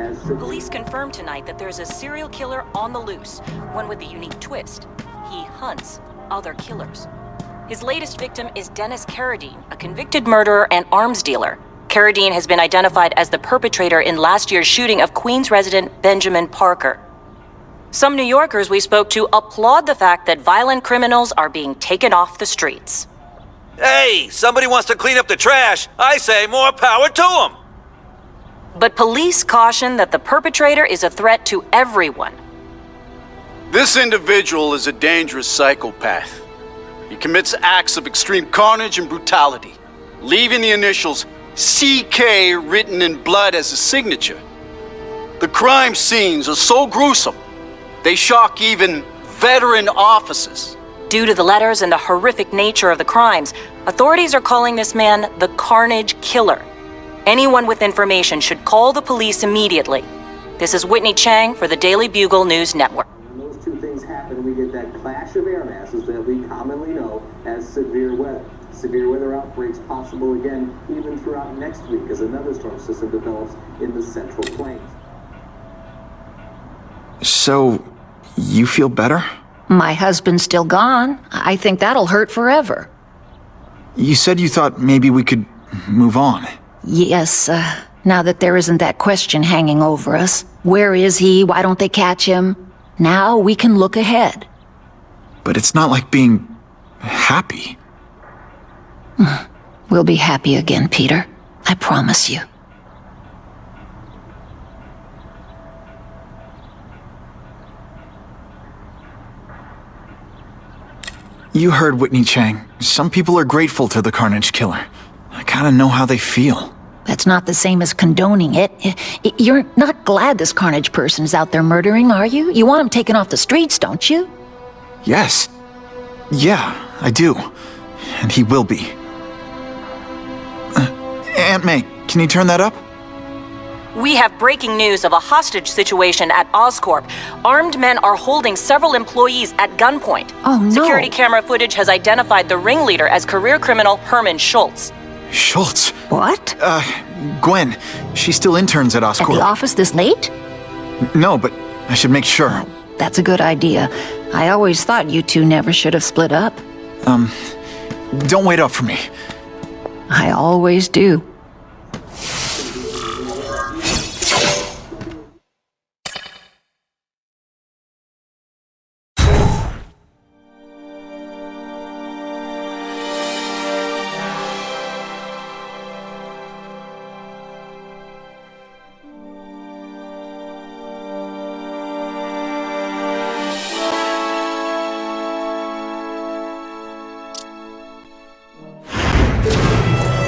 as... Police confirmed tonight that there's a serial killer on the loose, one with a unique twist. He hunts other killers. His latest victim is Dennis Carradine, a convicted murderer and arms dealer. Carradine has been identified as the perpetrator in last year's shooting of Queens resident Benjamin Parker. Some New Yorkers we spoke to applaud the fact that violent criminals are being taken off the streets. Hey, somebody wants to clean up the trash. I say more power to them. But police caution that the perpetrator is a threat to everyone. This individual is a dangerous psychopath. He commits acts of extreme carnage and brutality, leaving the initials CK written in blood as a signature. The crime scenes are so gruesome, they shock even veteran officers. Due to the letters and the horrific nature of the crimes, authorities are calling this man the Carnage Killer. Anyone with information should call the police immediately. This is Whitney Chang for the Daily Bugle News Network. When those two things happen, we get that clash of air masses that we commonly know as severe weather. Severe weather outbreaks possible again even throughout next week as another storm system develops in the Central Plains. So, you feel better? My husband's still gone. I think that'll hurt forever. You said you thought maybe we could move on. Yes, now that there isn't that question hanging over us. Where is he? Why don't they catch him? Now we can look ahead. But it's not like being happy. We'll be happy again, Peter. I promise you. You heard Whitney Chang. Some people are grateful to the Carnage Killer. I kinda know how they feel. That's not the same as condoning it. You're not glad this Carnage person's out there murdering, are you? You want him taken off the streets, don't you? Yes. Yeah, I do. And he will be. Aunt May, can you turn that up? We have breaking news of a hostage situation at Oscorp. Armed men are holding several employees at gunpoint. Oh, no. Security camera footage has identified the ringleader as career criminal Herman Schultz. Schultz? What? Gwen. She still interns at At Oscorp. the office this late? No, but I should make sure. That's a good idea. I always thought you two never should have split up. Don't wait up for me. I always do.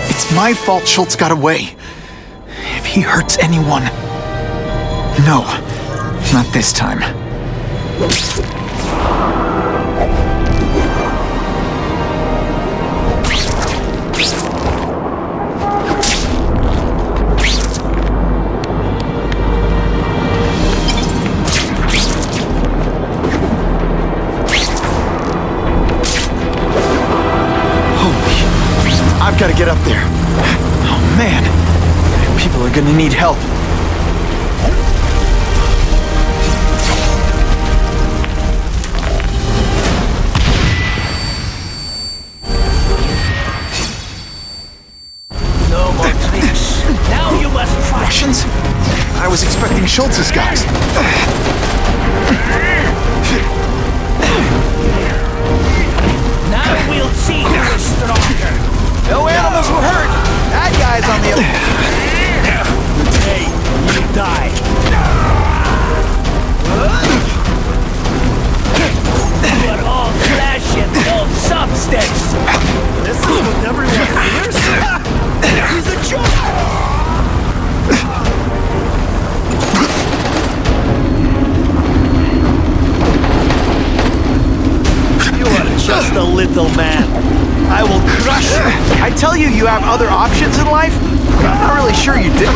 It's my fault Schultz got away. If he hurts anyone... No, not this time. I've got to get up there. Oh, man. People are gonna need help. No more tricks. Now you must try. Russians? I was expecting Schultz's guys. Now we'll see who is stronger. No animals were hurt. That guy's on the other. Hey, you die. You are all flesh and no substance. This is what everyone fears. He's a joke. You are just a little man. I will crush you. I tell you, you have other options in life. I'm not really sure you do.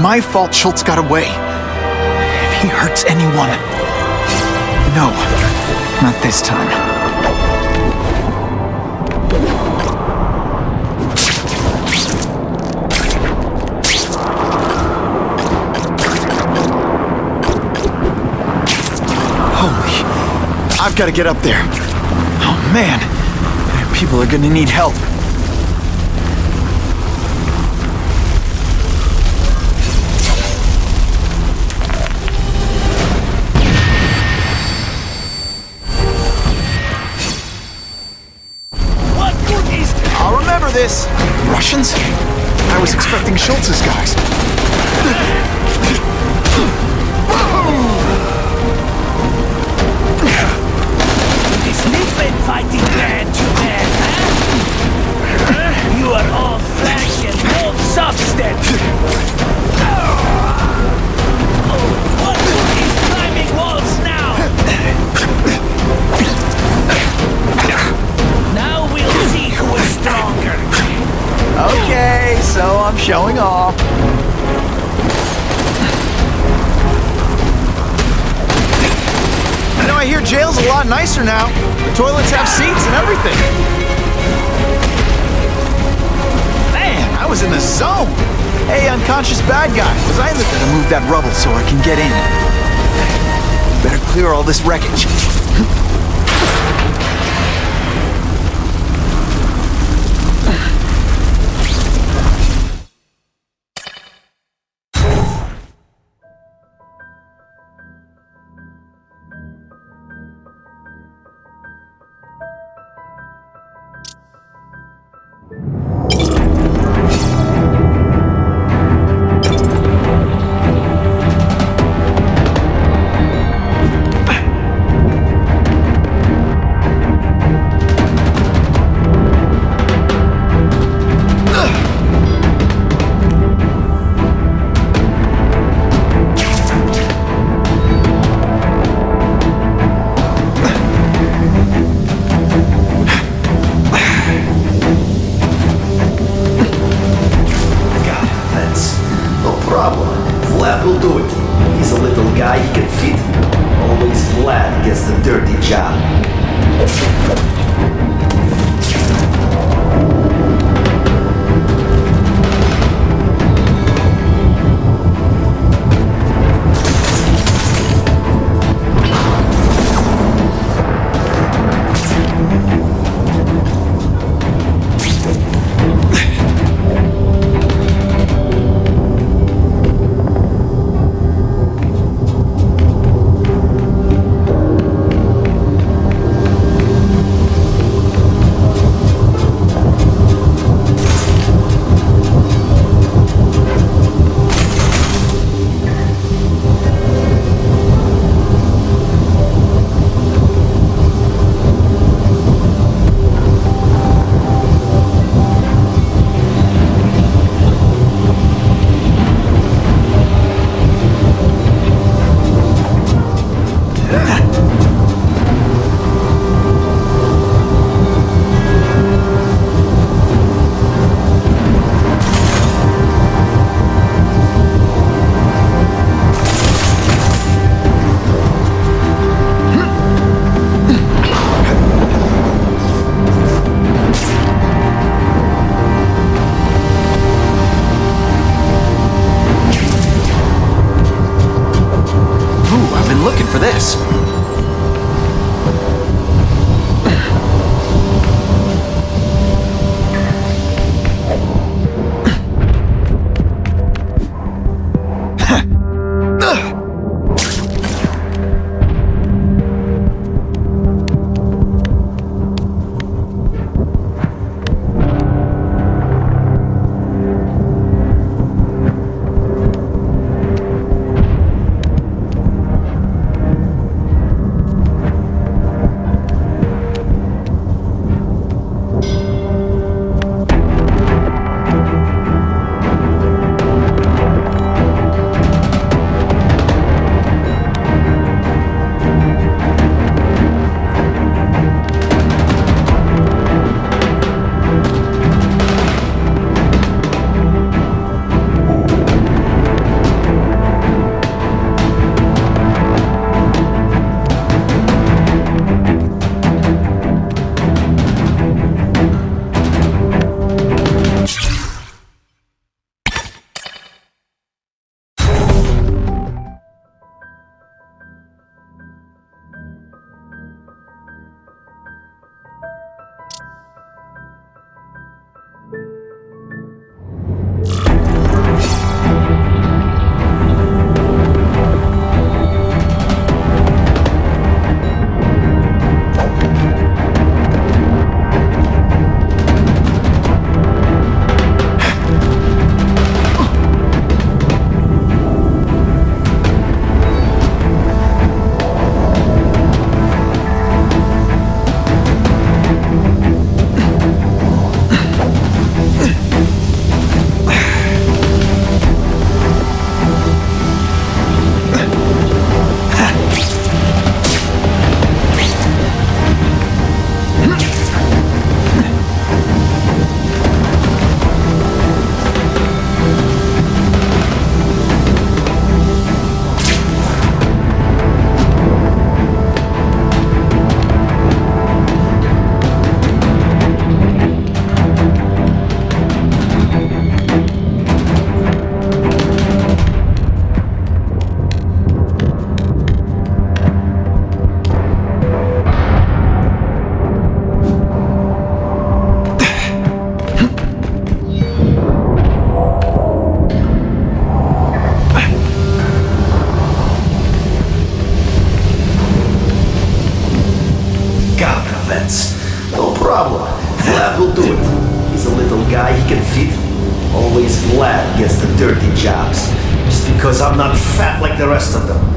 my fault Schultz got away. If he hurts anyone... No, not this time. Holy... I've got to get up there. Oh, man. People are gonna need help. What good is this? I'll remember this. Russians? I was expecting Schultz's guys. Is Linka fighting man to man, huh? You are all flesh and no substance. What good is climbing walls now? Now we'll see who is stronger. Okay, so I'm showing off. You know, I hear jail's a lot nicer now. The toilets have seats and everything. Man, I was in the zone. Hey, unconscious bad guy. Was I in the... Better move that rubble so I can get in. Better clear all this wreckage. Vlad will do it. He's a little guy, he can fit. Always Vlad gets the dirty job. Looking for this. vents. No problem. Vlad will do it. He's a little guy, he can fit. Always Vlad gets the dirty jobs. Just because I'm not fat like the rest of them.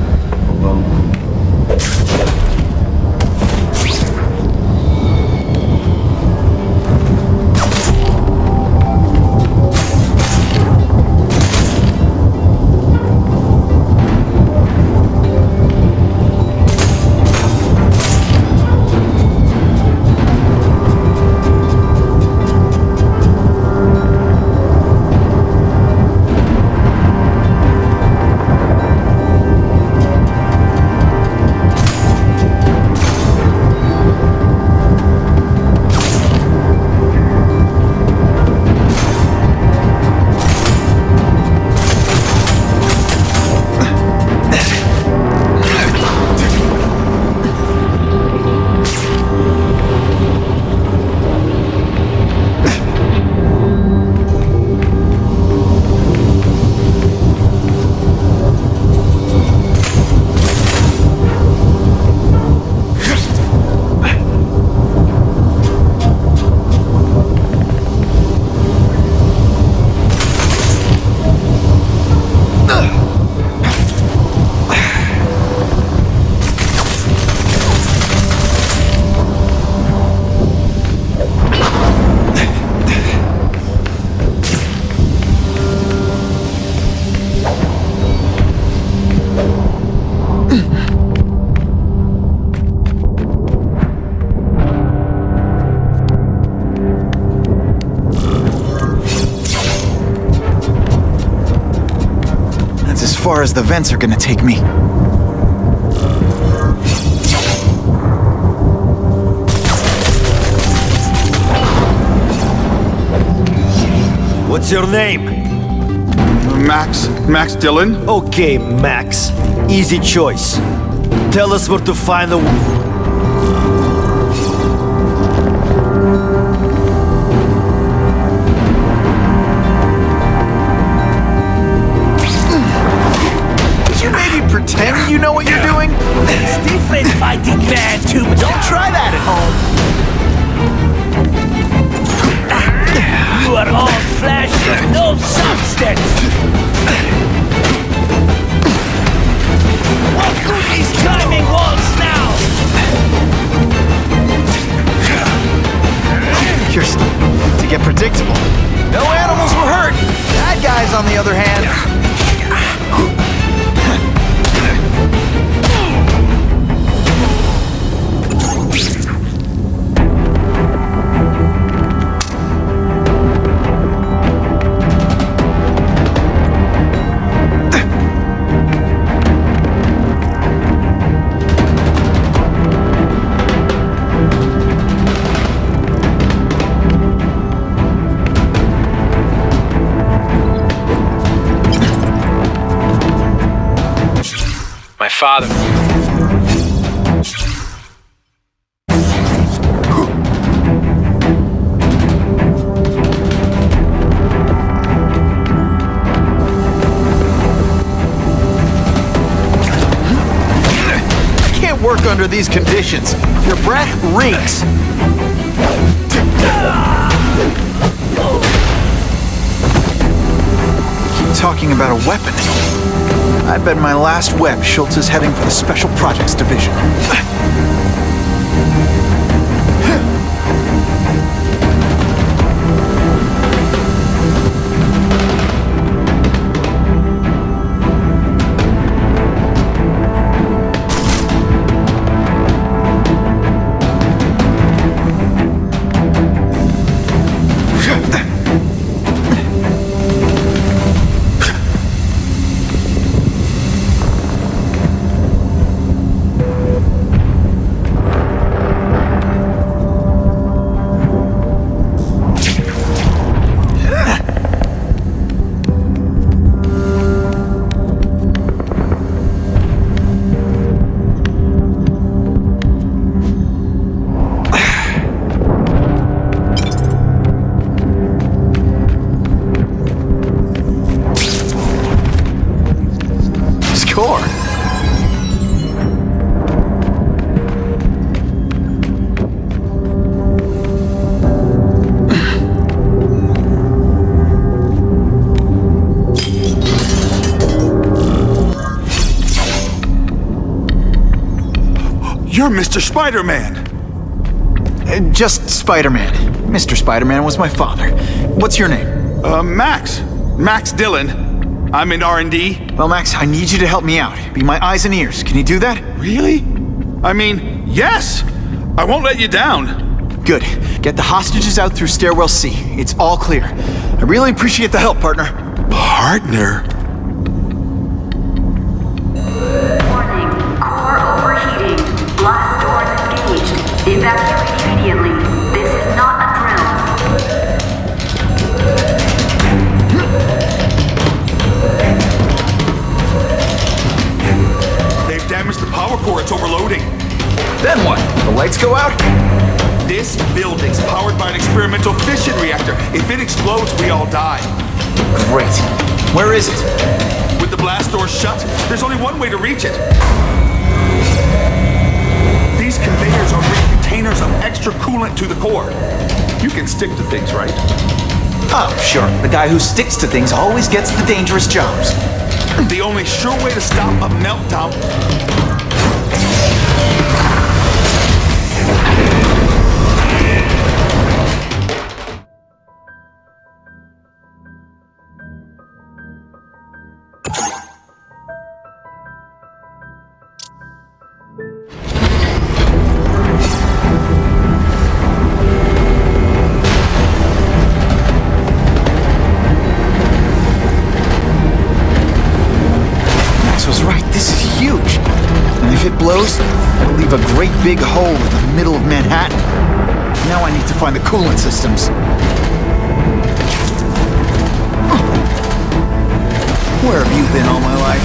As far as the vents are gonna take me. What's your name? Max Dillon? Okay, Max. Easy choice. Tell us where to find the... Pretend you know what you're doing? It's different fighting man too, but Don't try that at home. you are all flesh with no substance. What good is climbing walls now? You're starting to get predictable. No animals were hurt. Bad guys, on the other hand. My father. I can't work under these conditions. Your breath reeks. Keep talking about a weapon. I bet my last web Schultz is heading for the Special Projects Division. You're Mr. Spider-Man. Just Spider-Man. Mr. Spider-Man was my father. What's your name? Max. Max Dillon. I'm in R&D. Well, Max, I need you to help me out. Be my eyes and ears. Can you do that? Really? I mean, yes! I won't let you down. Good. Get the hostages out through stairwell C. It's all clear. I really appreciate the help, partner. Partner? Warning. Core overheating. Blast doors engaged. Evacuate immediately. This is not a drill. They've damaged the power core. It's overloading. Then what? The lights go out? This building's powered by an experimental fission reactor. If it explodes, we all die. Great. Where is it? With the blast doors shut, there's only one way to reach it. These conveyors are big containers of extra coolant to the core. You can stick to things, right? Oh, sure. The guy who sticks to things always gets the dangerous jobs. The only sure way to stop a meltdown... Blows, it'll leave a great big hole in the middle of Manhattan. Now I need to find the coolant systems. Where have you been all my life?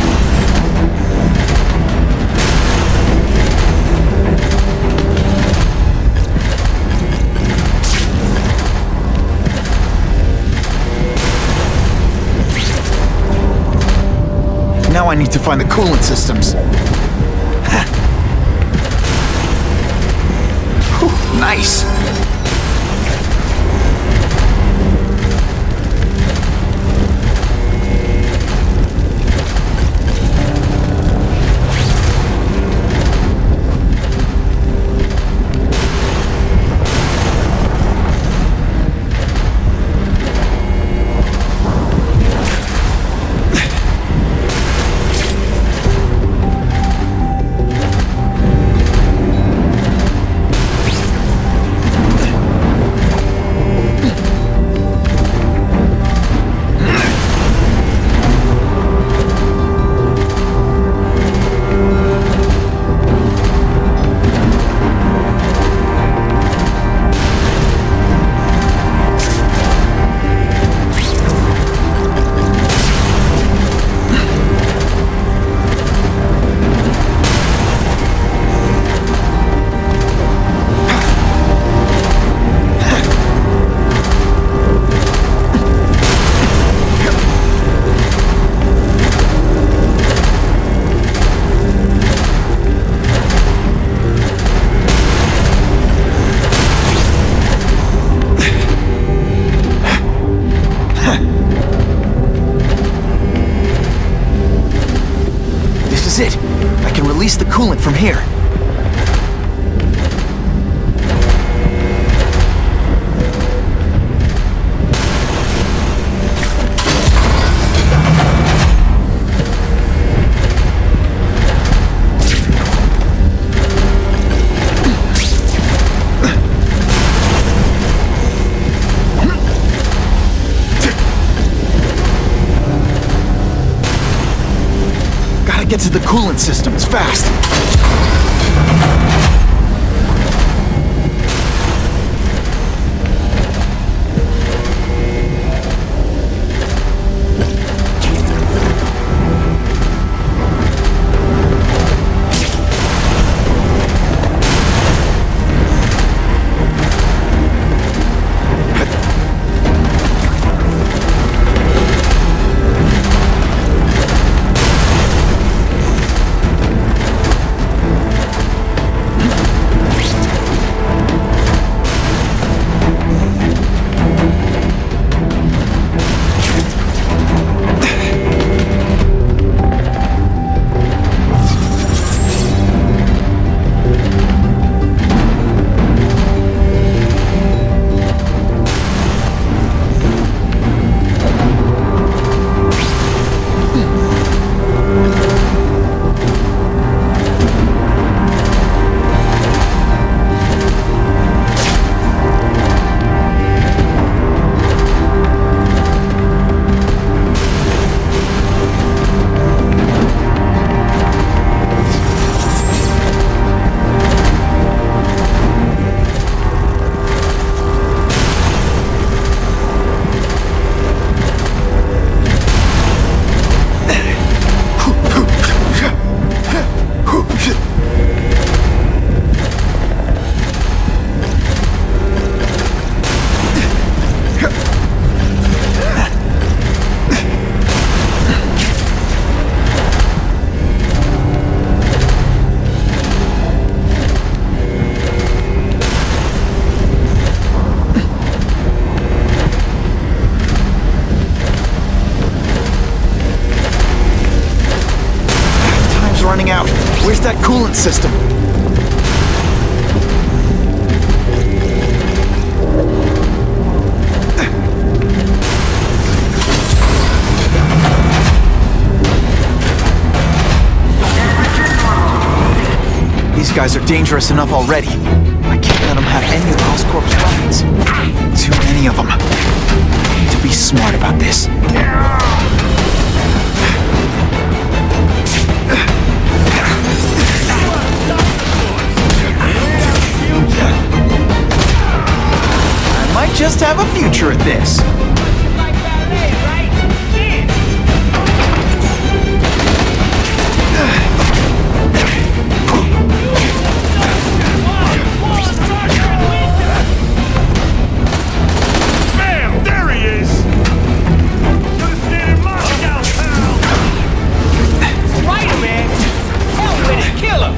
Now I need to find the coolant systems. Nice! It. I can release the coolant from here. Get to the coolant systems fast. that coolant system. These guys are dangerous enough already. I can't let them have any of the Oscorp's weapons. Too many of them. I need to be smart about this. I might just have a future at this. Like ballet, right? Dance! Bam! There he is! Could've stayed in Moscow, pal! Spider-Man! Hell with it, kill him!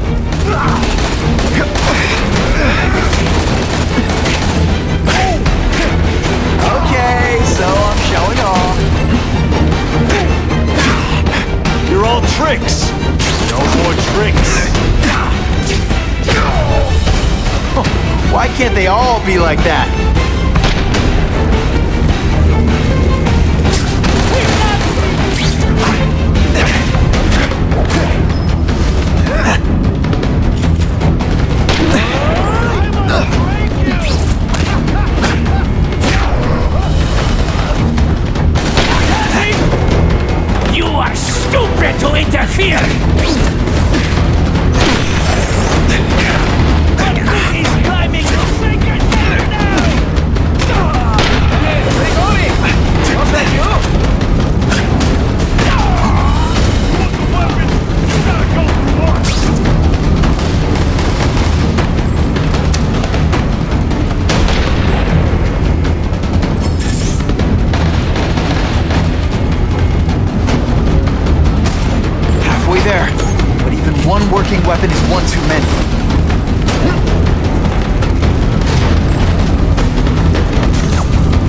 Okay, so I'm showing off. You're all tricks! No more tricks! Why can't they all be like that? You are stupid to interfere! He's climbing! Take your down now! Hey, what's that you? Put the weapon! You gotta go for one! Halfway there. But even one working weapon is one too many.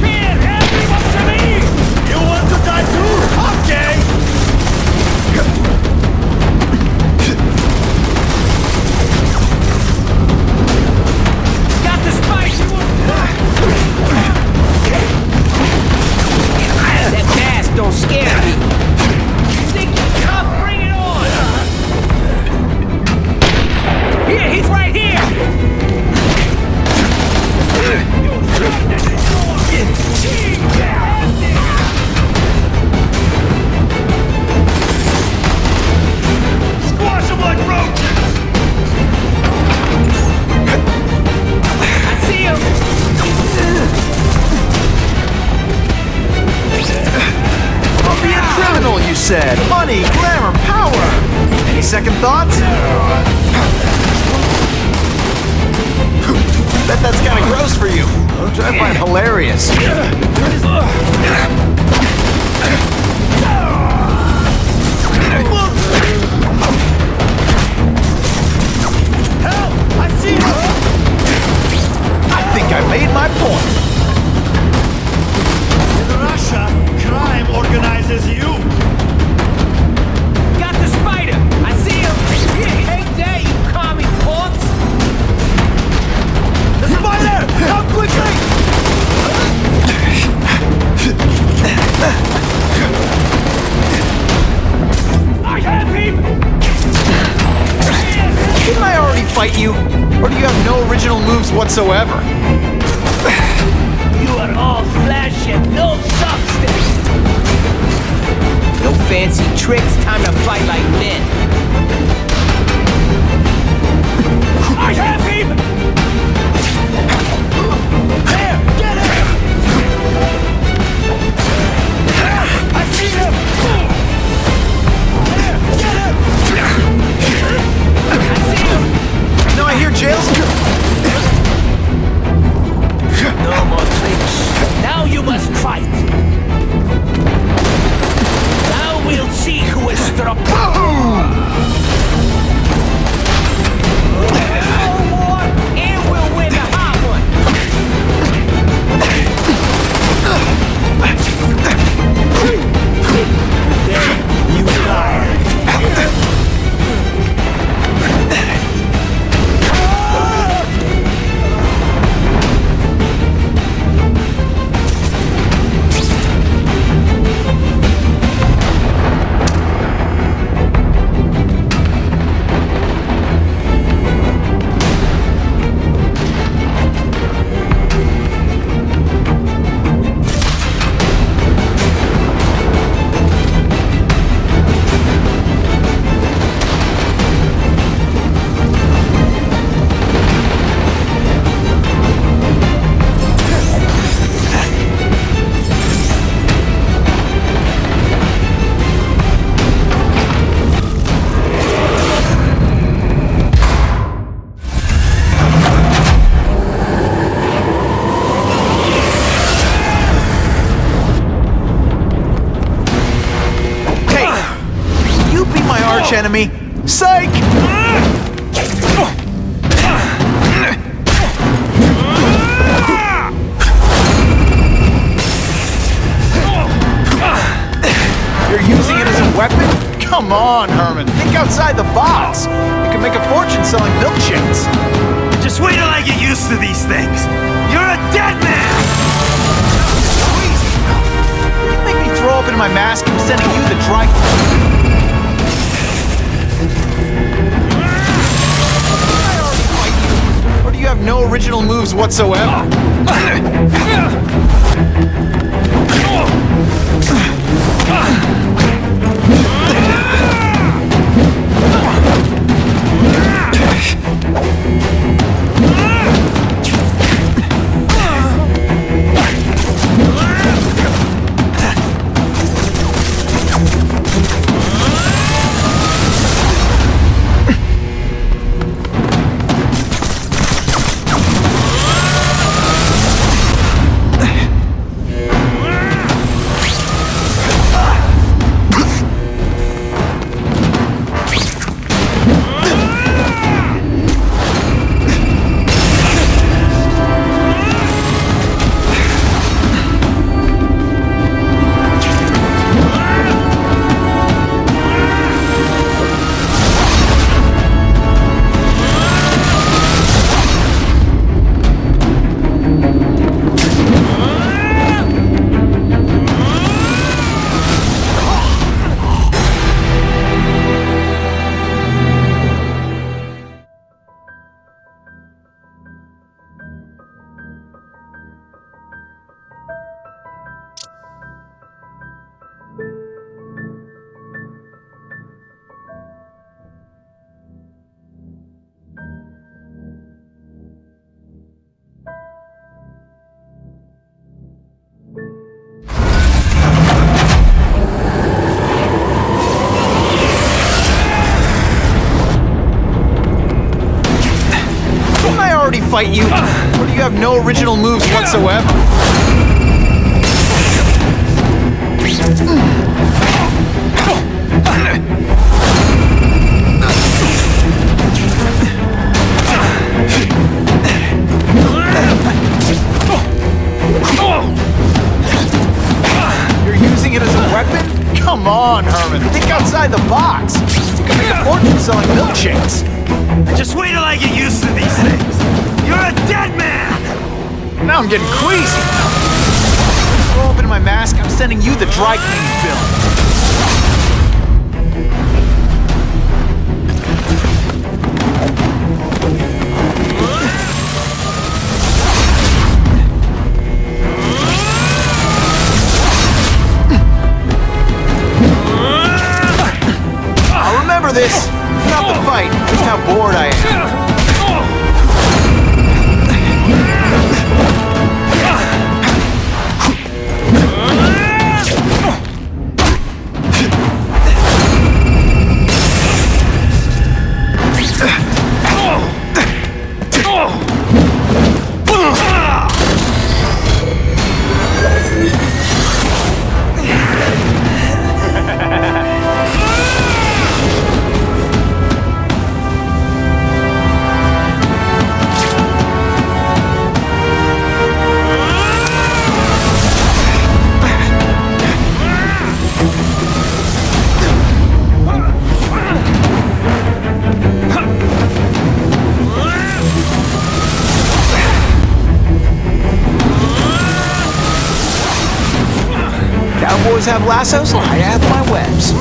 Here, everyone to me! You want to die too? Okay! Got the spice! That mask don't scare me! Think you're tough? Bring it on! Here, he's right here! Squash him like roaches! I see him! Don't be a criminal, you said. Money, glamour, power. Any second thoughts? Bet that's kind of gross for you. Which I find hilarious. Help! I see him! I think I made my point. In Russia, crime organizes you! Got the spider! I see him! Here, ain't there, you commie corpse! The spider! Come quickly! I have him! Didn't I already fight you? Or do you have no original moves whatsoever? You are all flesh and no substance! No fancy tricks, time to fight like men! I have him! There! Get him! I see him! There! Get him! I see him! No, I hear jails. No more tricks. Now you must fight! Now we'll see who is strong. Come on, Herman. Think outside the box. You can make a fortune selling milkshakes. Just wait till I get used to these things. You're a dead man! You make me throw up in my mask, I'm sending you the dry... Or do you have no original moves whatsoever? Fight you, or do you have no original moves whatsoever? You're using it as a weapon? Come on, Herman, think outside the box. You can make a fortune selling milkshakes. Just wait till I get used to these things. You're a dead man! Now I'm getting queasy. Throw up in my mask, I'm sending you the dry cleaning bill. I'll remember this. Not the fight, just how bored I am. Cowboys have lassos, I have my webs.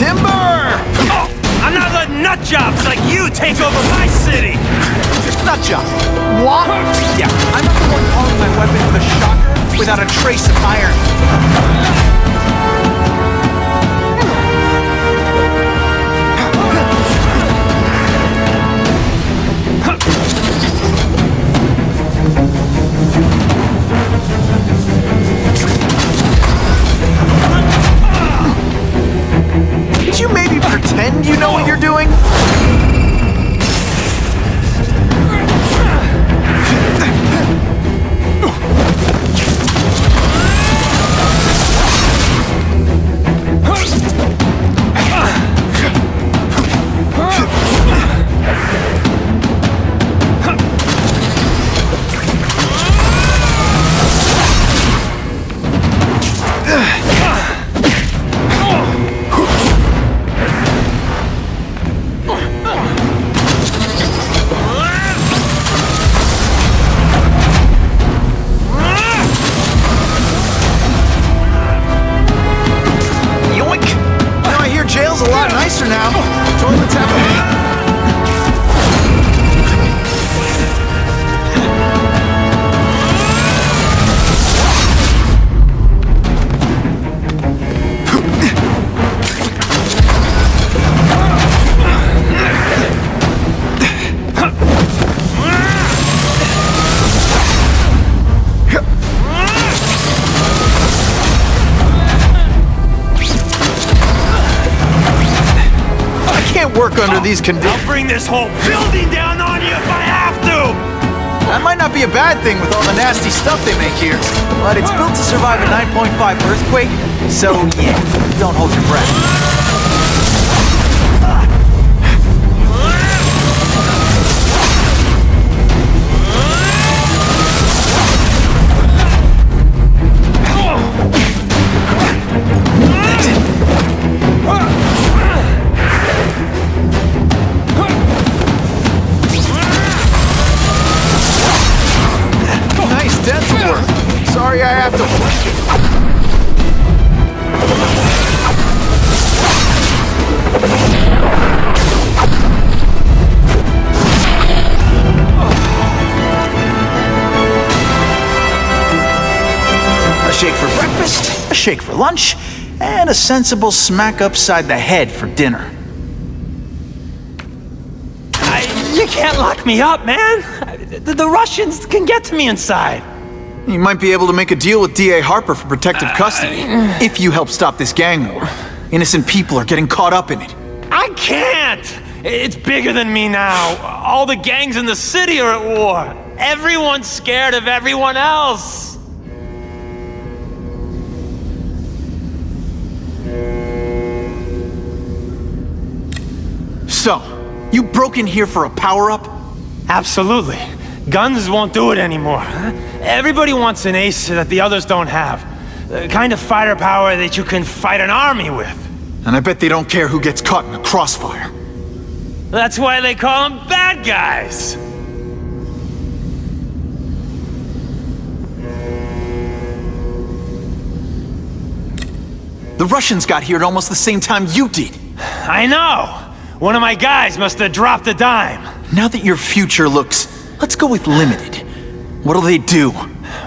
timber! Oh, I'm not letting nut jobs like you take over my city! Nut job. What? Yeah, I'm not the one calling my weapon the shocker without a trace of iron. Could you maybe pretend you know what you're doing? A lot nicer now. Toilets have a... work under these conditions. I'll bring this whole building down on you if I have to! That might not be a bad thing with all the nasty stuff they make here. But it's built to survive a 9.5 earthquake, so yeah, don't hold your breath. Sorry I have to... A shake for breakfast, a shake for lunch, and a sensible smack upside the head for dinner. You can't lock me up, man! The Russians can get to me inside. You might be able to make a deal with D.A. Harper for protective custody, if you help stop this gang war. Innocent people are getting caught up in it. I can't! It's bigger than me now. All the gangs in the city are at war. Everyone's scared of everyone else. So, you broke in here for a power-up? Absolutely. Guns won't do it anymore. Everybody wants an ace that the others don't have. The kind of fighter power that you can fight an army with. And I bet they don't care who gets caught in the crossfire. That's why they call them bad guys. The Russians got here at almost the same time you did. I know. One of my guys must have dropped a dime. Now that your future looks, let's go with limited. What'll they do?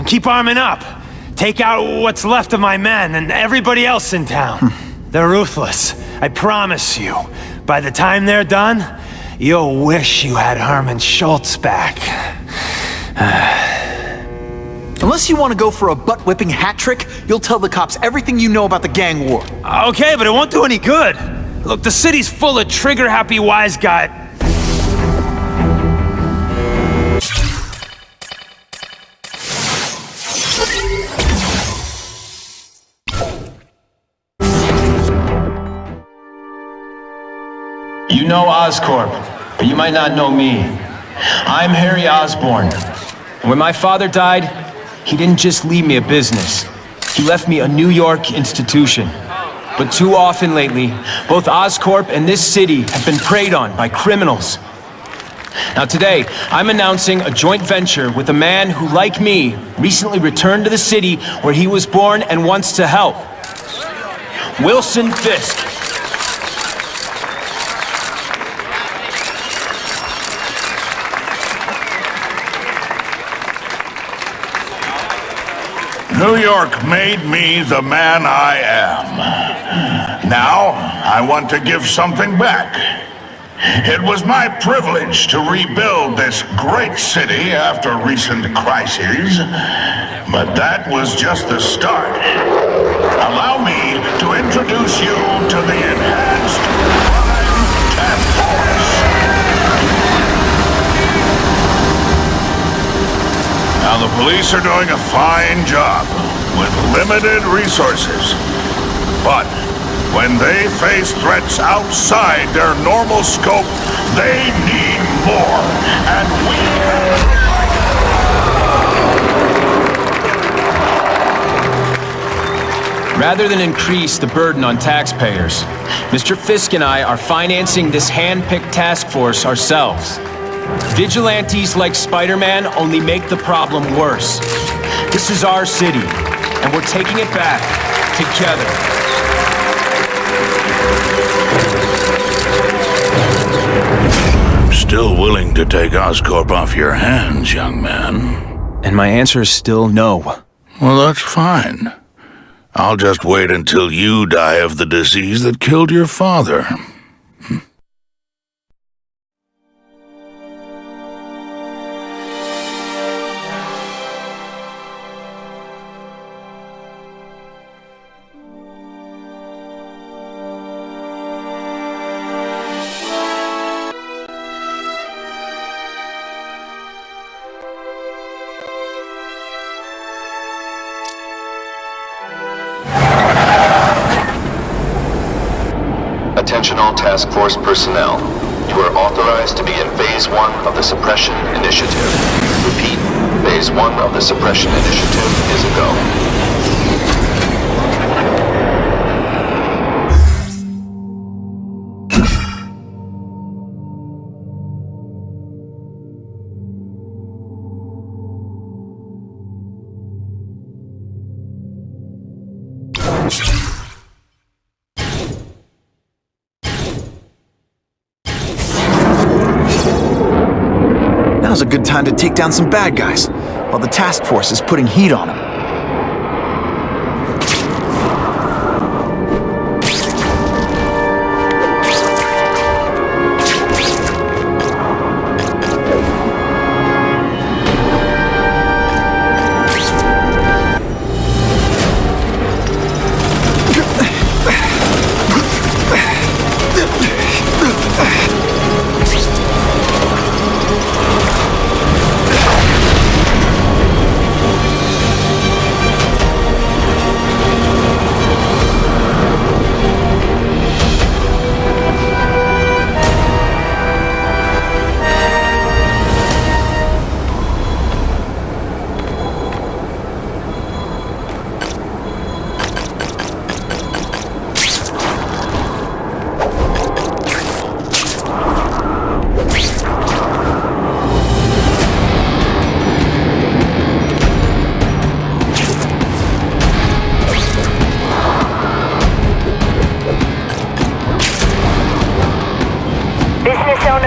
Keep arming up. Take out what's left of my men and everybody else in town. They're ruthless, I promise you. By the time they're done, you'll wish you had Herman Schultz back. Unless you want to go for a butt-whipping hat trick, you'll tell the cops everything you know about the gang war. Okay, but it won't do any good. Look, the city's full of trigger-happy wise guys. You know Oscorp, but you might not know me. I'm Harry Osborn. When my father died, he didn't just leave me a business. He left me a New York institution. But too often lately, both Oscorp and this city have been preyed on by criminals. Now today, I'm announcing a joint venture with a man who, like me, recently returned to the city where he was born and wants to help. Wilson Fisk. New York made me the man I am. Now, I want to give something back. It was my privilege to rebuild this great city after recent crises, but that was just the start. Allow me to introduce you to the Enhanced Crime Task Force. Now, the police are doing a fine job with limited resources, but when they face threats outside their normal scope, they need more, and we Rather than increase the burden on taxpayers, Mr. Fisk and I are financing this hand-picked task force ourselves. Vigilantes like Spider-Man only make the problem worse. This is our city, and we're taking it back together. Still willing to take Oscorp off your hands, young man? And my answer is still no. Well, that's fine. I'll just wait until you die of the disease that killed your father. Attention all task force personnel. You are authorized to be in Phase 1 of the Suppression Initiative. Repeat, Phase 1 of the Suppression Initiative is a go. Now's a good time to take down some bad guys, while the task force is putting heat on them.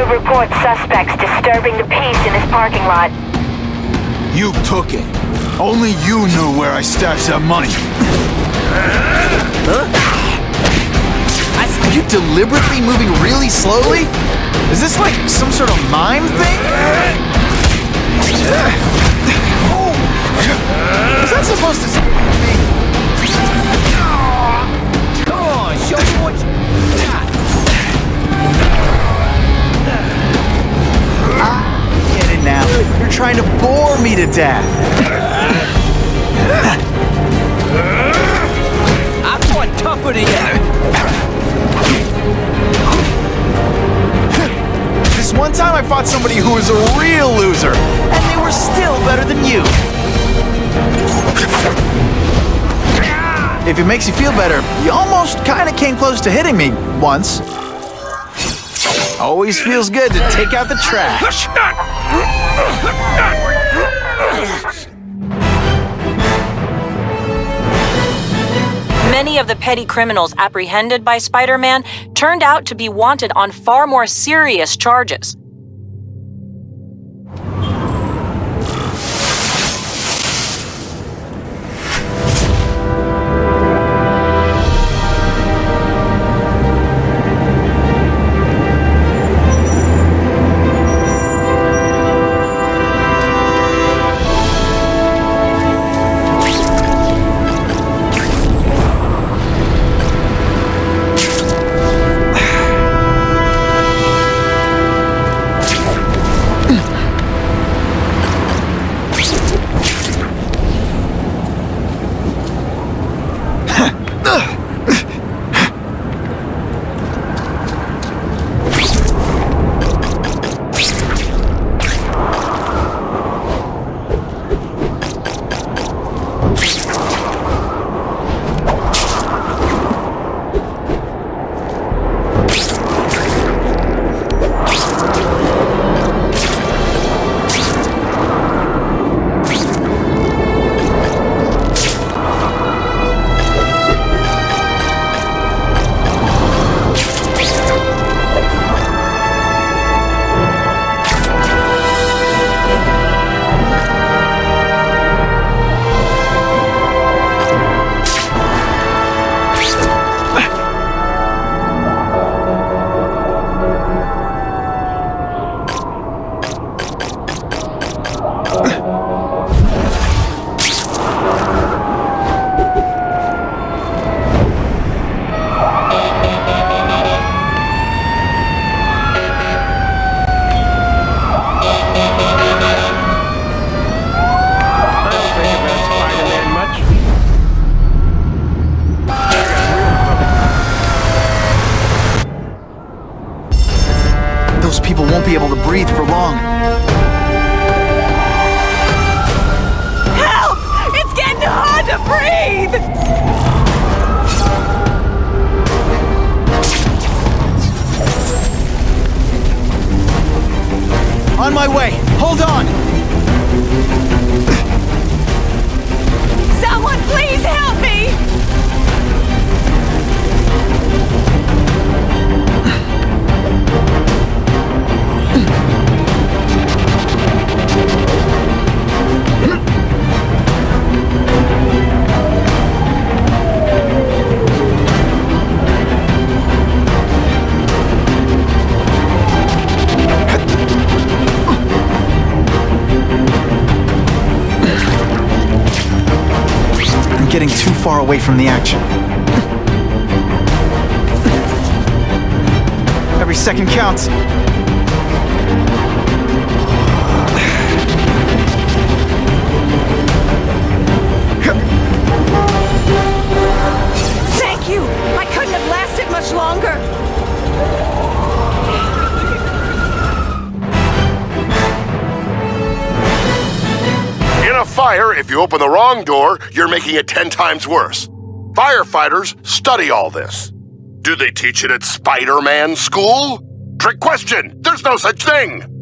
Reports suspects disturbing the peace in this parking lot. You took it. Only you knew where I stashed that money. Huh? Are you deliberately moving really slowly? Is this like some sort of mime thing? Is that supposed to be? Come on, show me what you got. I get it now. You're trying to bore me to death. I fought tougher than you. This one time I fought somebody who was a real loser, and they were still better than you. If it makes you feel better, you almost kind of came close to hitting me once. Always feels good to take out the trash. Many of the petty criminals apprehended by Spider-Man turned out to be wanted on far more serious charges. be able to breathe for long. Help! It's getting hard to breathe! On my way! Hold on! Someone please help me! I'm getting too far away from the action. Every second counts. Thank you! I couldn't have lasted much longer! In a fire, if you open the wrong door, you're making it 10 times worse. Firefighters study all this. Do they teach it at Spider-Man school? Trick question! There's no such thing!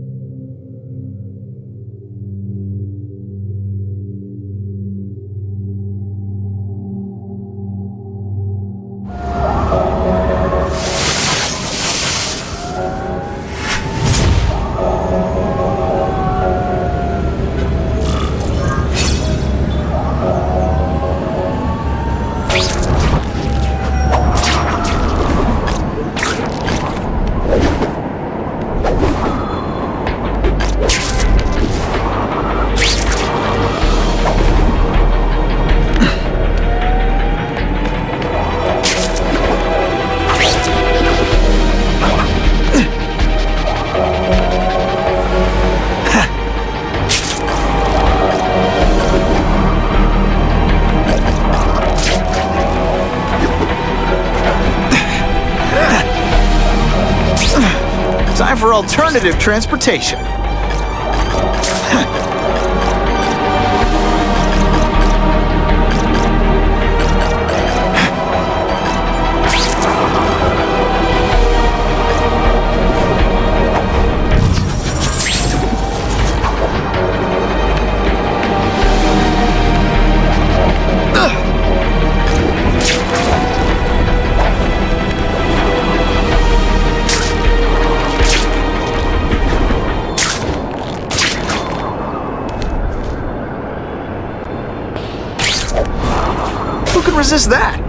Time for alternative transportation. Who can resist that?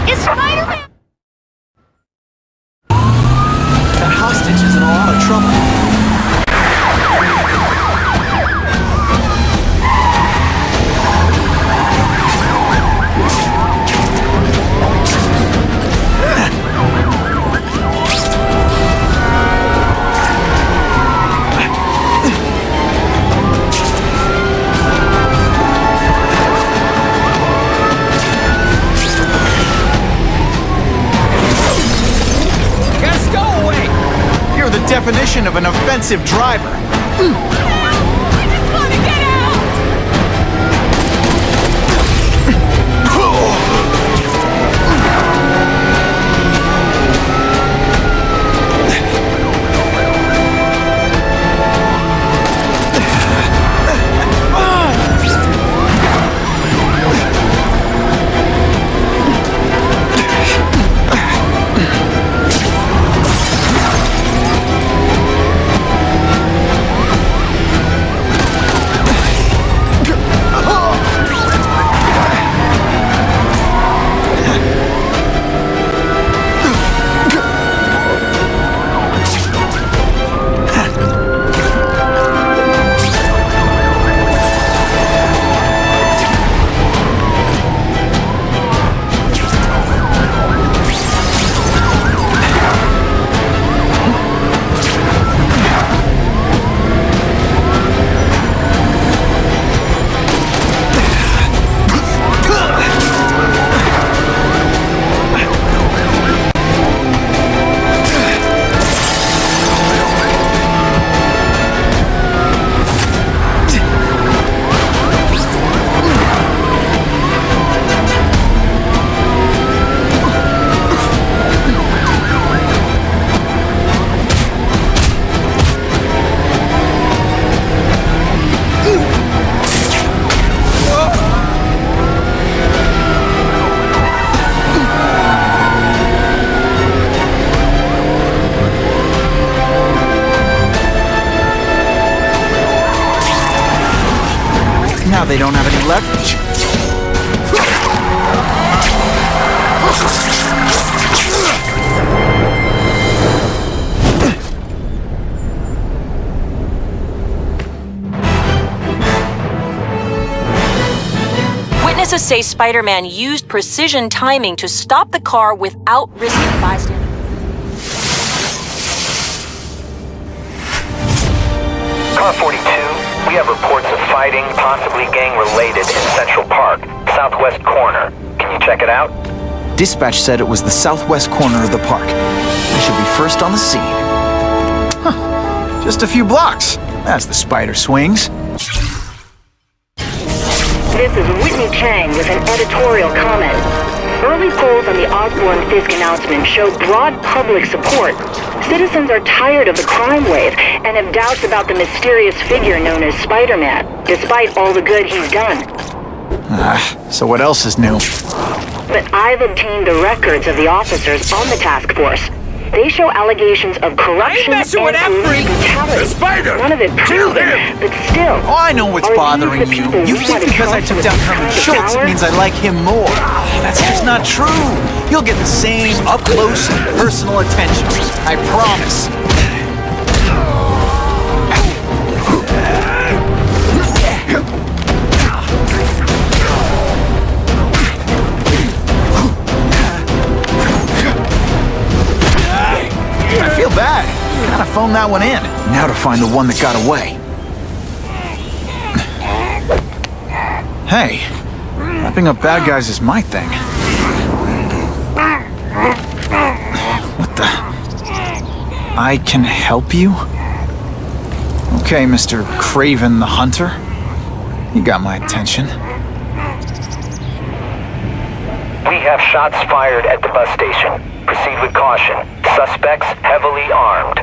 Is Spider-Man... That hostage is in a lot of trouble. definition of an offensive driver. Now they don't have any leverage. Witnesses say Spider-Man used precision timing to stop the car without risking bystander. Car 42, we have reports of fighting, possibly gang-related, in Central Park, southwest corner. Can you check it out? Dispatch said it was the southwest corner of the park. We should be first on the scene. Huh. Just a few blocks, as the spider swings. This is Whitney Chang with an editorial comment. Early polls on the Osborne-Fisk announcement show broad public support. Citizens are tired of the crime wave and have doubts about the mysterious figure known as Spider-Man, despite all the good he's done. So what else is new? But I've obtained the records of the officers on the task force. They show allegations of corruption and police brutality. None of it proven, but still. Oh, I know what's bothering you. You think because I took down Herman Schultz, it means I like him more. That's just not true. You'll get the same up-close and personal attention. I promise. I feel bad. Gotta phone that one in. Now to find the one that got away. Hey, wrapping up bad guys is my thing. What the? I can help you? Okay, Mr. Craven the Hunter. You got my attention. We have shots fired at the bus station. Proceed with caution. Suspects heavily armed.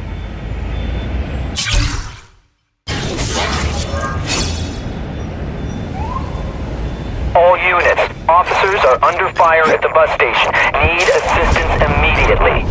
All units, officers are under fire at the bus station. Need assistance immediately.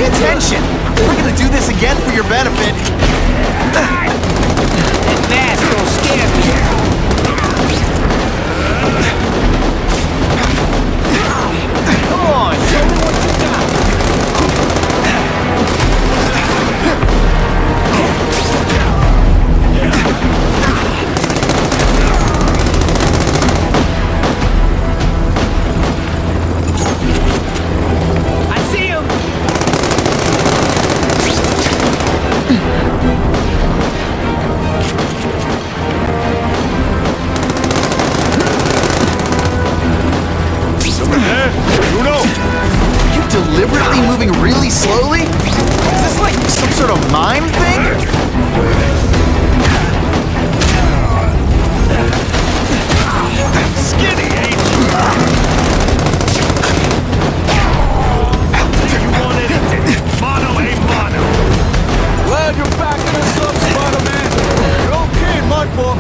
Attention! We're gonna do this again for your benefit. That mask don't scare me. Come on, show me what you got. slowly? Is this like some sort of mime thing? Skinny, ain't you? You want anything? Mono ain't mono. Glad you're backing us up, Spider-Man. You're okay, Mudboy.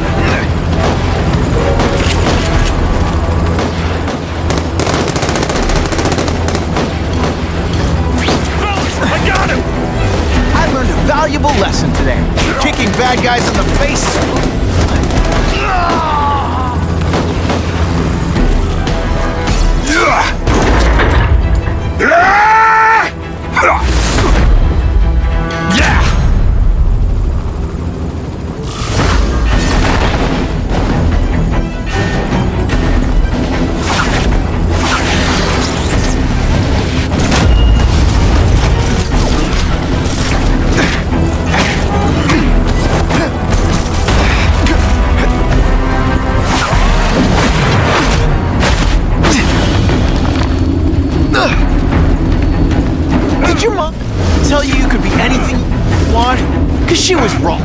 I got him! I learned a valuable lesson today. Kicking bad guys in the face is... Did your mom tell you you could be anything you want? 'Cause she was wrong.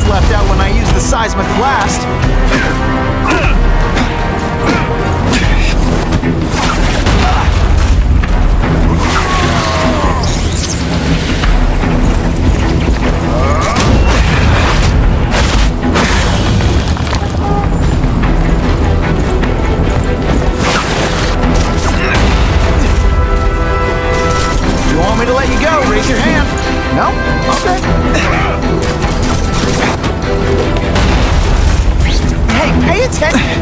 Left out when I use the seismic blast. You want me to let you go? Raise your hand. No? Okay. Hey, pay attention!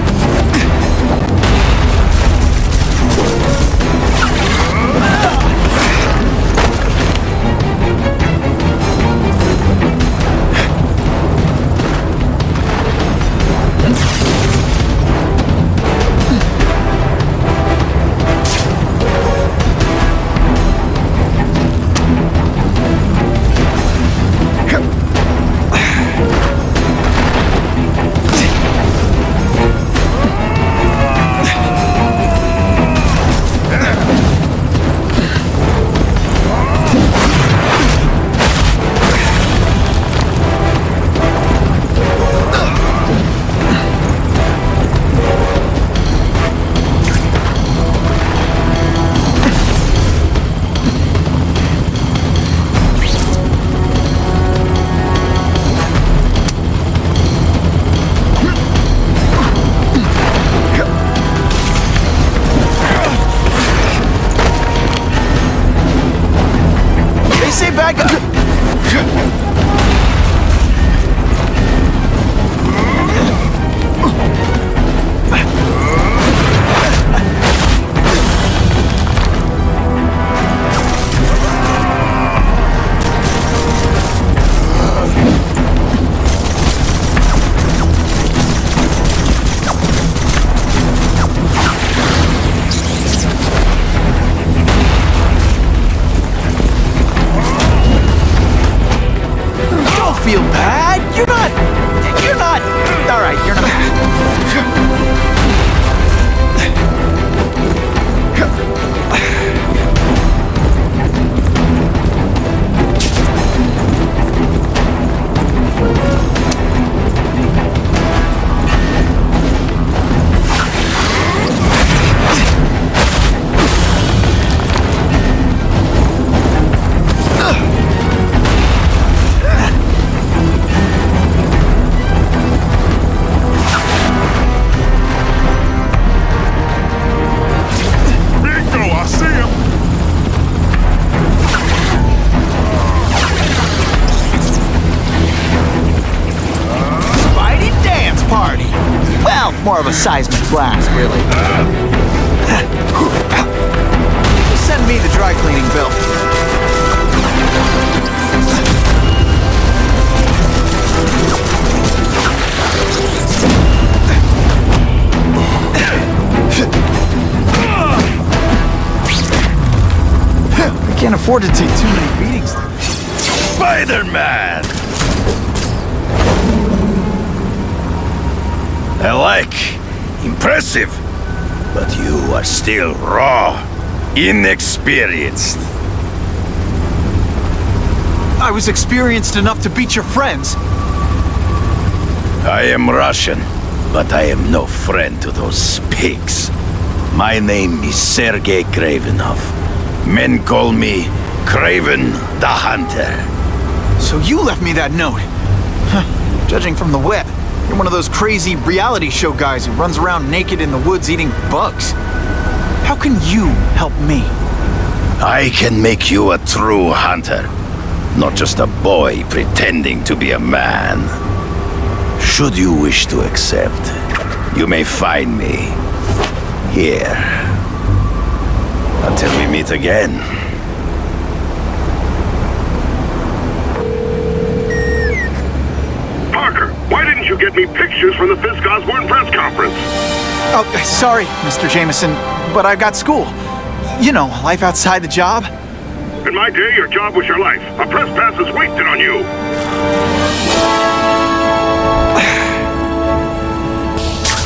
Feel bad? You're not. All right, you're not. More of a seismic blast, really. Just send me the dry cleaning bill. afford to take too many beatings. Spider-Man! I like. Impressive. But you are still raw. Inexperienced. I was experienced enough to beat your friends. I am Russian, but I am no friend to those pigs. My name is Sergei Kravenov. Men call me Kraven the Hunter. So you left me that note. Huh. Judging from the web, you're one of those crazy reality show guys who runs around naked in the woods eating bugs. How can you help me? I can make you a true hunter, not just a boy pretending to be a man. Should you wish to accept, you may find me here. Until we meet again. Parker, why didn't you get me pictures from the Fisk Osborne press conference? Oh, sorry, Mr. Jameson, but I've got school. You know, life outside the job. In my day, your job was your life. A press pass is wasted on you.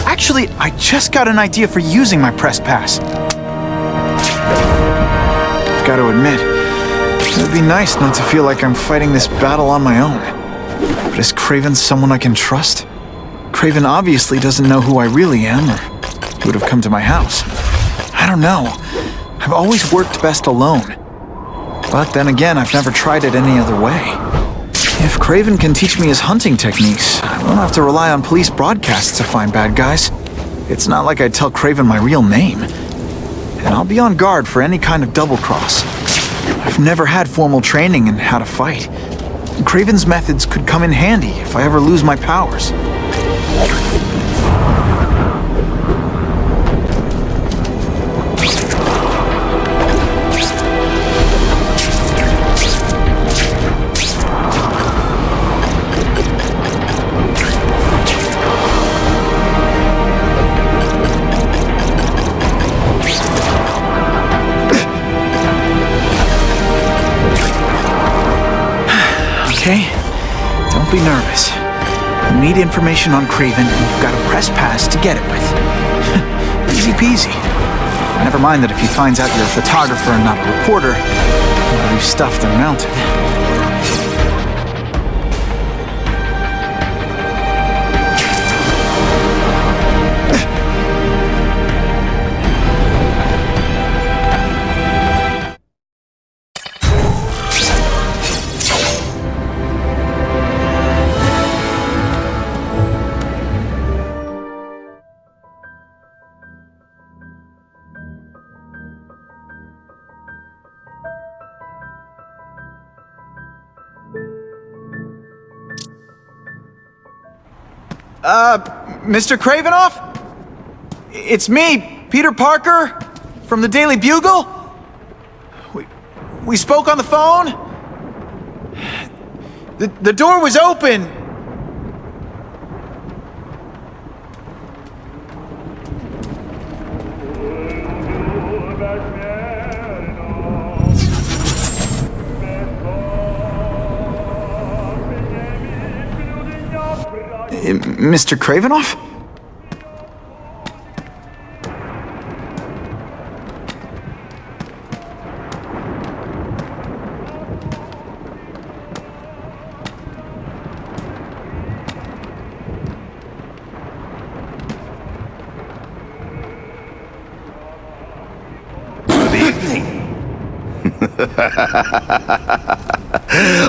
Actually, I just got an idea for using my press pass. Got to admit, it would be nice not to feel like I'm fighting this battle on my own. But is Kraven someone I can trust? Kraven obviously doesn't know who I really am, or he would have come to my house. I don't know. I've always worked best alone. But then again, I've never tried it any other way. If Kraven can teach me his hunting techniques, I won't have to rely on police broadcasts to find bad guys. It's not like I'd tell Kraven my real name. And I'll be on guard for any kind of double-cross. I've never had formal training in how to fight. Kraven's methods could come in handy if I ever lose my powers. Okay? Don't be nervous. You need information on Kraven, and you've got a press pass to get it with. Easy peasy. Never mind that if he finds out you're a photographer and not a reporter, well, you're stuffed and mounted. Mr. Kravenov? It's me, Peter Parker, from the Daily Bugle. We spoke on the phone. The door was open. Mr. Kravenov?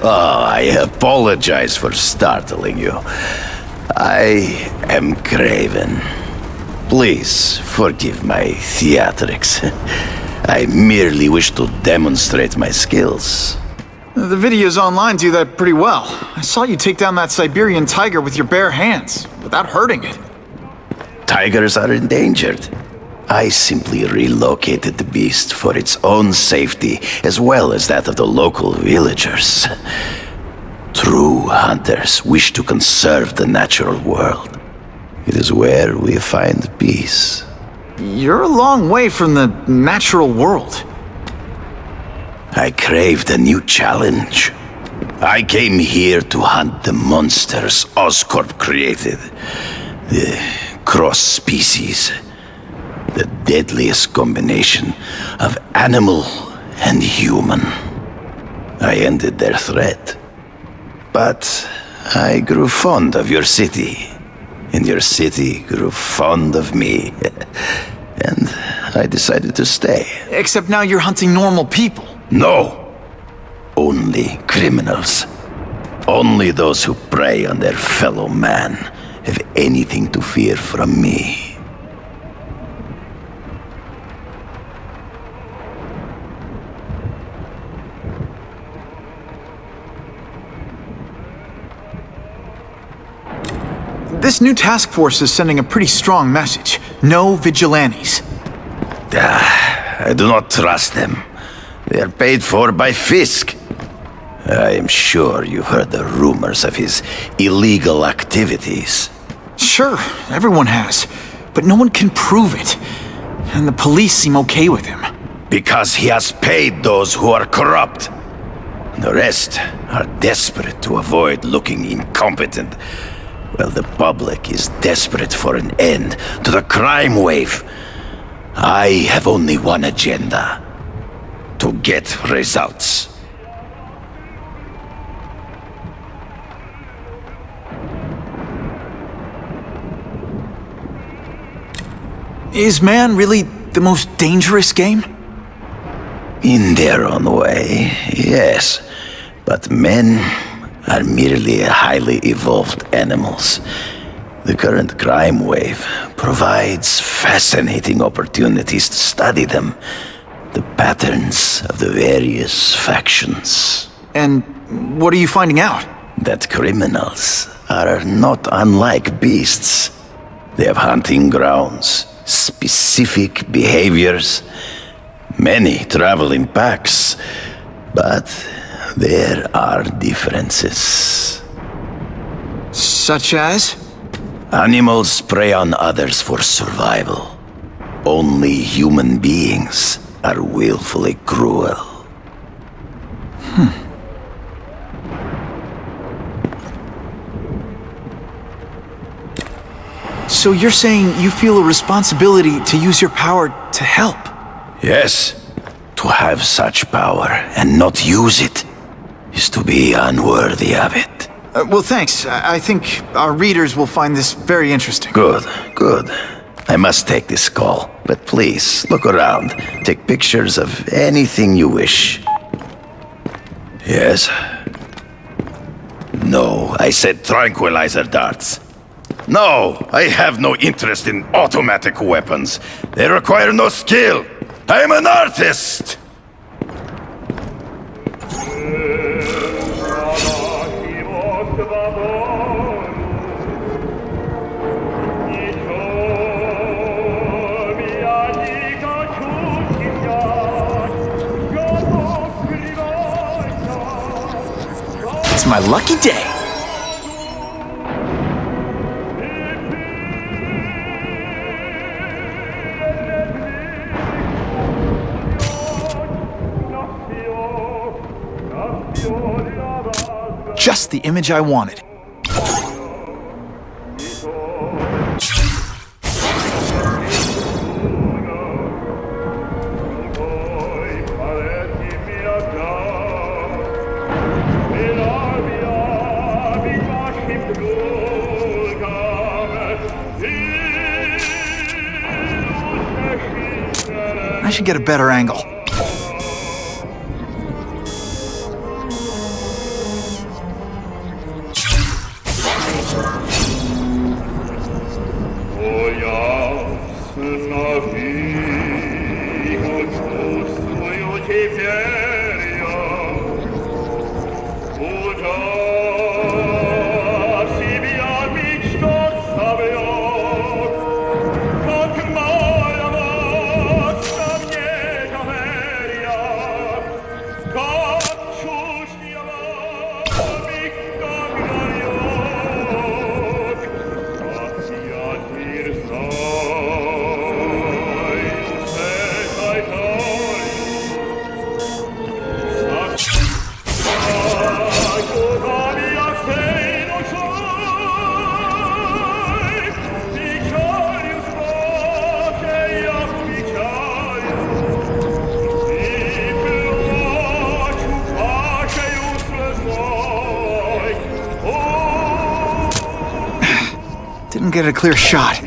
Oh, I apologize for startling you. I am Kraven. Please forgive my theatrics. I merely wish to demonstrate my skills. The videos online do that pretty well. I saw you take down that Siberian tiger with your bare hands, without hurting it. Tigers are endangered. I simply relocated the beast for its own safety, as well as that of the local villagers. True hunters wish to conserve the natural world. It is where we find peace. You're a long way from the natural world. I craved a new challenge. I came here to hunt the monsters Oscorp created. The cross-species. The deadliest combination of animal and human. I ended their threat. But I grew fond of your city. And your city grew fond of me. And I decided to stay. Except now you're hunting normal people. No. Only criminals. Only those who prey on their fellow man have anything to fear from me. This new task force is sending a pretty strong message. No vigilantes. I do not trust them. They are paid for by Fisk. I am sure you've heard the rumors of his illegal activities. Sure, everyone has. But no one can prove it. And the police seem okay with him. Because he has paid those who are corrupt. The rest are desperate to avoid looking incompetent. Well, the public is desperate for an end to the crime wave. I have only one agenda. To get results. Is man really the most dangerous game? In their own way, yes. But men are merely highly evolved animals. The current crime wave provides fascinating opportunities to study them. The patterns of the various factions. And what are you finding out? That criminals are not unlike beasts. They have hunting grounds, specific behaviors. Many travel in packs, but there are differences. Such as? Animals prey on others for survival. Only human beings are willfully cruel. So you're saying you feel a responsibility to use your power to help? Yes. To have such power and not use it is to be unworthy of it. Well, thanks. I think our readers will find this very interesting. Good, good. I must take this call, but please, look around. Take pictures of anything you wish. Yes? No, I said tranquilizer darts. No, I have no interest in automatic weapons. They require no skill. I'm an artist! It's my lucky day. Just the image I wanted. I should get a better angle. Didn't get a clear shot.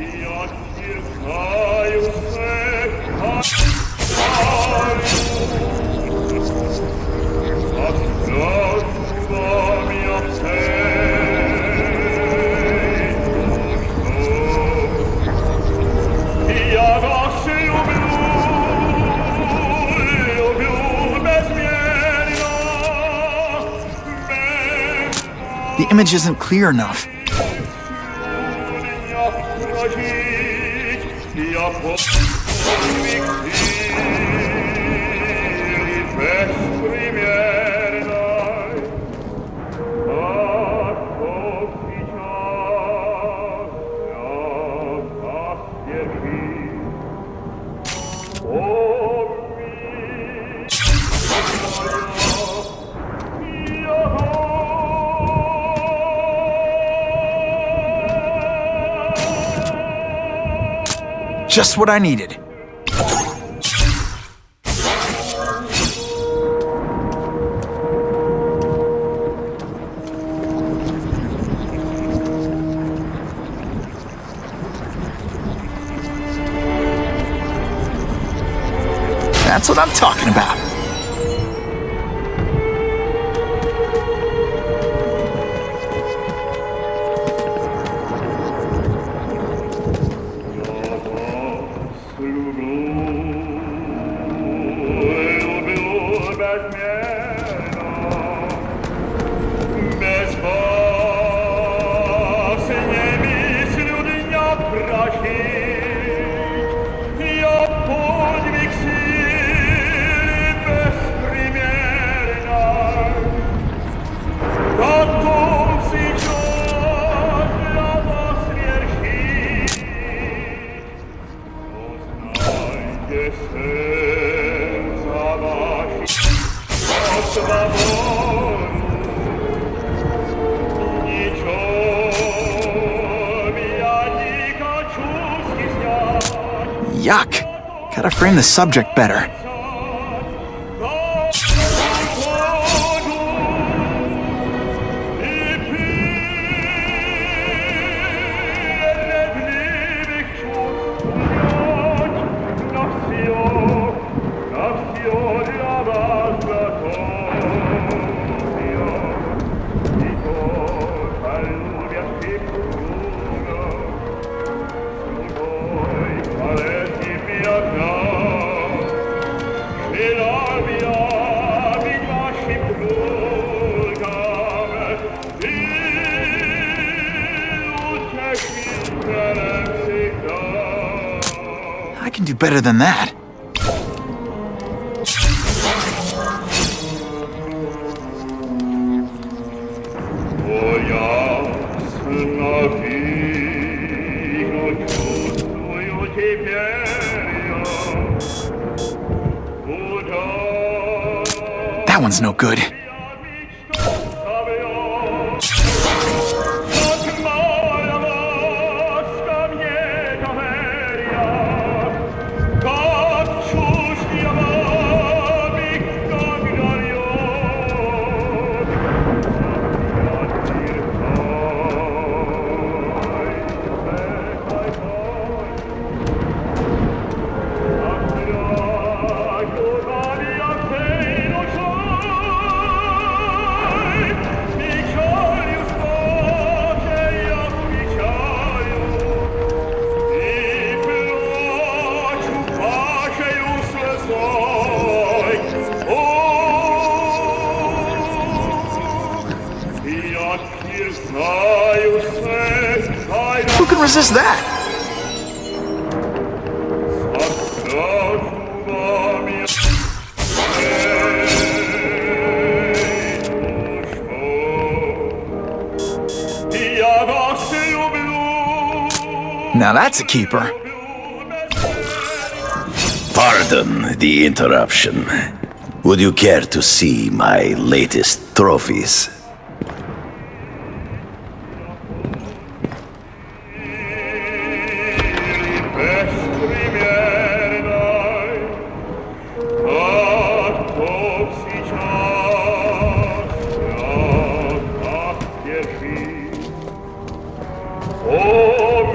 The image isn't clear enough. Just what I needed. That's what I'm talking about. Yuck. Gotta frame the subject better. I can do better than that. That one's no good. Who can resist that? Now that's a keeper. Pardon the interruption. Would you care to see my latest trophies? Oh,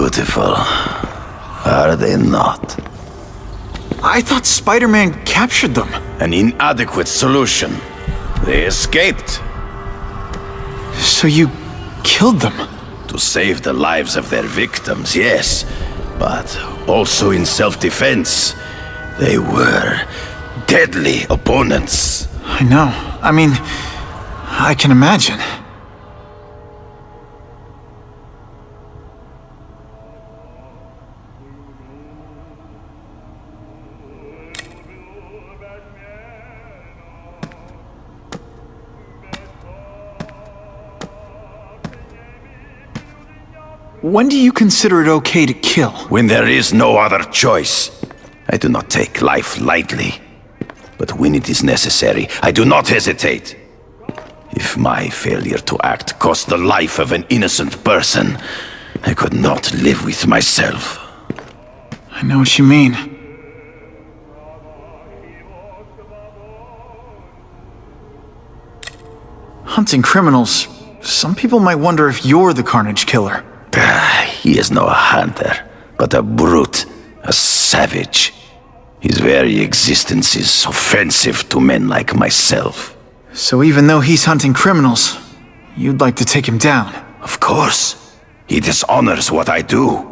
beautiful, are they not? I thought Spider-Man captured them. An inadequate solution. They escaped. So you killed them? To save the lives of their victims, yes. But also in self-defense. They were deadly opponents. I know. I mean, I can imagine. When do you consider it okay to kill? When there is no other choice. I do not take life lightly. But when it is necessary, I do not hesitate. If my failure to act cost the life of an innocent person, I could not live with myself. I know what you mean. Hunting criminals, some people might wonder if you're the Carnage Killer. He is no hunter, but a brute, a savage. His very existence is offensive to men like myself. So even though he's hunting criminals, you'd like to take him down? Of course. He dishonors what I do.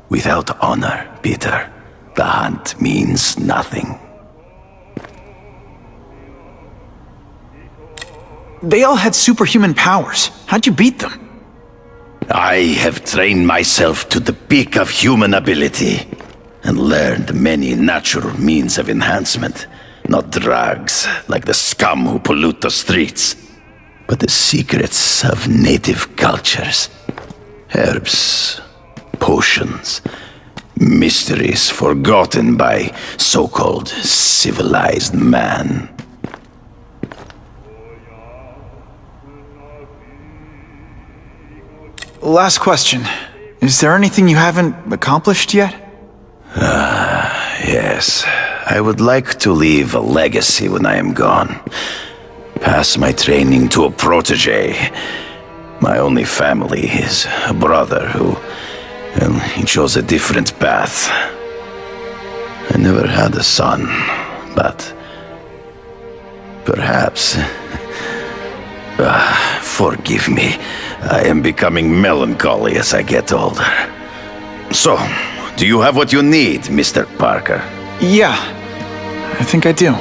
Without honor, Peter, the hunt means nothing. They all had superhuman powers. How'd you beat them? I have trained myself to the peak of human ability and learned many natural means of enhancement. Not drugs, like the scum who pollute the streets, but the secrets of native cultures. Herbs, potions, mysteries forgotten by so-called civilized man. Last question. Is there anything you haven't accomplished yet? Yes. I would like to leave a legacy when I am gone. Pass my training to a protege. My only family is a brother who... well, he chose a different path. I never had a son, but... perhaps... forgive me. I am becoming melancholy as I get older. So, do you have what you need, Mr. Parker? Yeah, I think I do.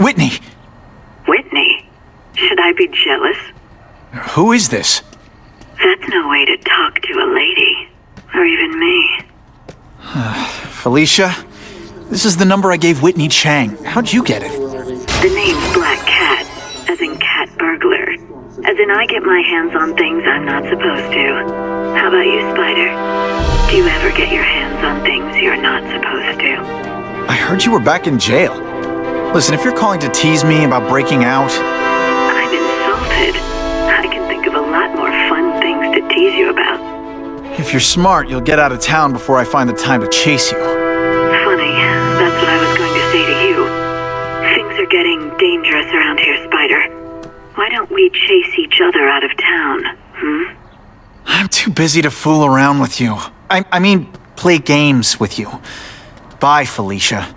Whitney! Whitney? Should I be jealous? Who is this? That's no way to talk to a lady. Or even me. Felicia? This is the number I gave Whitney Chang. How'd you get it? The name's Black Cat, as in cat burglar. As in I get my hands on things I'm not supposed to. How about you, Spider? Do you ever get your hands on things you're not supposed to? I heard you were back in jail. Listen, if you're calling to tease me about breaking out... I'm insulted. I can think of a lot more fun things to tease you about. If If you're smart, you'll get out of town before I find the time to chase you. Funny, that's what I was going to say to you. Things are getting dangerous around here, Spider. Why don't we chase each other out of town, I'm too busy to fool around with you. I mean, play games with you. Bye, Felicia.